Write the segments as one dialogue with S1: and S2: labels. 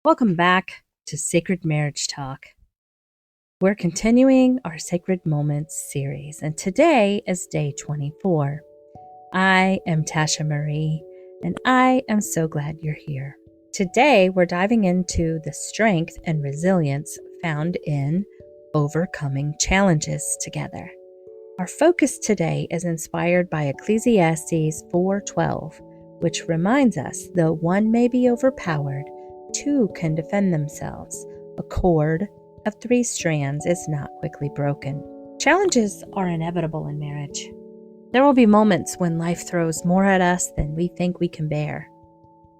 S1: Welcome back to Sacred Marriage Talk. We're continuing our Sacred Moments series, and today is day 24. I am Tasha Marie, and I am so glad you're here. Today, we're diving into the strength and resilience found in overcoming challenges together. Our focus today is inspired by Ecclesiastes 4:12, which reminds us, though one may be overpowered, two can defend themselves. A cord of 3 strands is not quickly broken. Challenges are inevitable in marriage. There will be moments when life throws more at us than we think we can bear.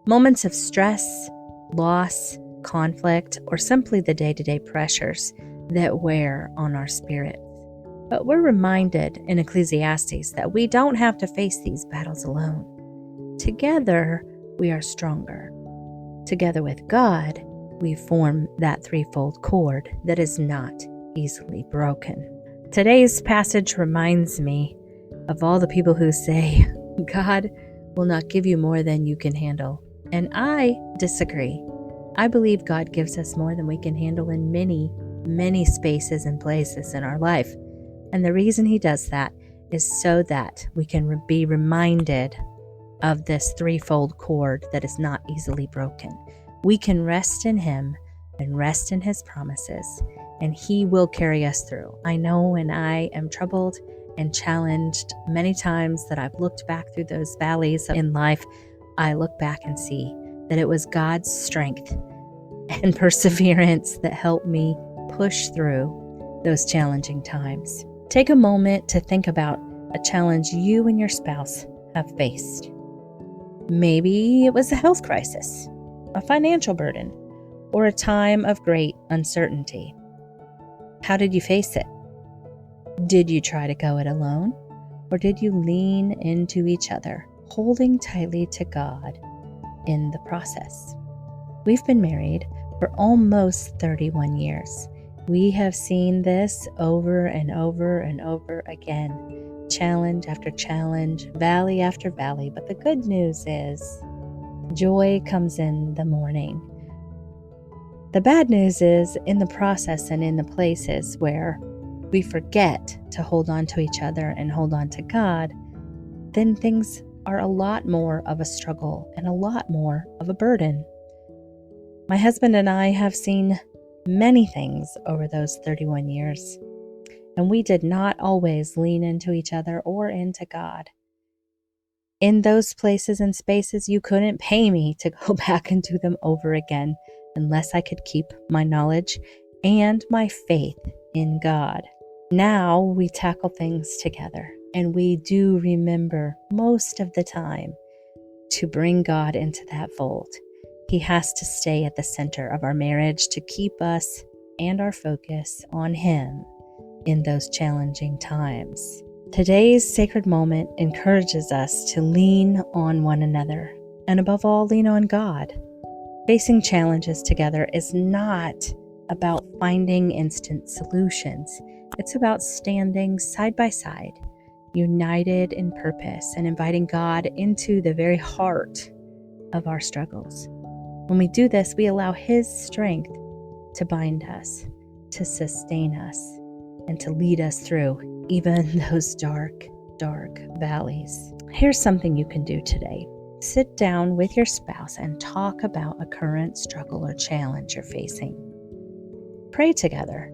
S1: Moments of stress, loss, conflict, or simply the day-to-day pressures that wear on our spirit. But we're reminded in Ecclesiastes that we don't have to face these battles alone. Together, we are stronger. Together with God, we form that threefold cord that is not easily broken. Today's passage reminds me of all the people who say, God will not give you more than you can handle. And I disagree. I believe God gives us more than we can handle in many, many spaces and places in our life. And the reason He does that is so that we can be reminded of this threefold cord that is not easily broken. We can rest in Him and rest in His promises, and He will carry us through. I know when I am troubled and challenged many times that I've looked back through those valleys in life, I look back and see that it was God's strength and perseverance that helped me push through those challenging times. Take a moment to think about a challenge you and your spouse have faced. Maybe it was a health crisis, a financial burden, or a time of great uncertainty. How did you face it? Did you try to go it alone, or did you lean into each other, holding tightly to God in the process? We've been married for almost 31 years. We have seen this over and over and over again, challenge after challenge, valley after valley. But the good news is joy comes in the morning. The bad news is in the process and in the places where we forget to hold on to each other and hold on to God, then things are a lot more of a struggle and a lot more of a burden. My husband and I have seen many things over those 31 years, and we did not always lean into each other or into God. In those places and spaces, you couldn't pay me to go back and do them over again unless I could keep my knowledge and my faith in God. Now we tackle things together, and we do remember most of the time to bring God into that fold. He has to stay at the center of our marriage to keep us and our focus on Him in those challenging times. Today's sacred moment encourages us to lean on one another, and above all, lean on God. Facing challenges together is not about finding instant solutions. It's about standing side by side, united in purpose, and inviting God into the very heart of our struggles. When we do this, we allow His strength to bind us, to sustain us, and to lead us through even those dark, dark valleys. Here's something you can do today. Sit down with your spouse and talk about a current struggle or challenge you're facing. Pray together,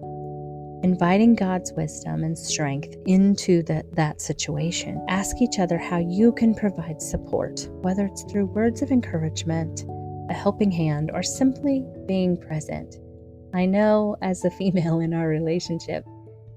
S1: inviting God's wisdom and strength into that situation. Ask each other how you can provide support, whether it's through words of encouragement, a helping hand, or simply being present. I know as a female in our relationship,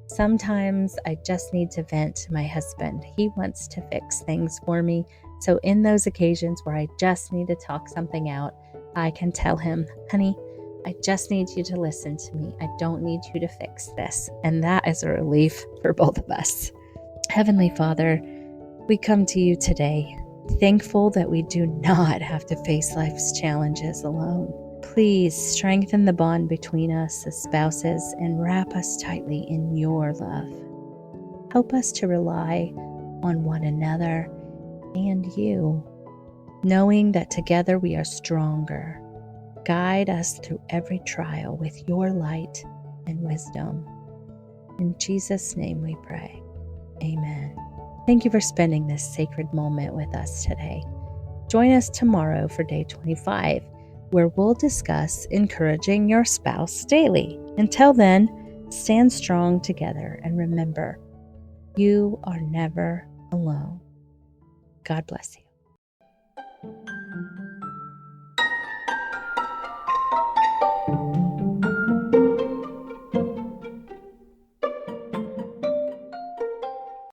S1: sometimes I just need to vent to my husband. He wants to fix things for me. So in those occasions where I just need to talk something out, I can tell him, honey, I just need you to listen to me. I don't need you to fix this. And that is a relief for both of us. Heavenly Father, we come to you today, thankful that we do not have to face life's challenges alone. Please strengthen the bond between us as spouses and wrap us tightly in your love. Help us to rely on one another and you, knowing that together we are stronger. Guide us through every trial with your light and wisdom. In Jesus' name we pray. Amen. Thank you for spending this sacred moment with us today. Join us tomorrow for day 25, where we'll discuss encouraging your spouse daily. Until then, stand strong together and remember, you are never alone. God bless you.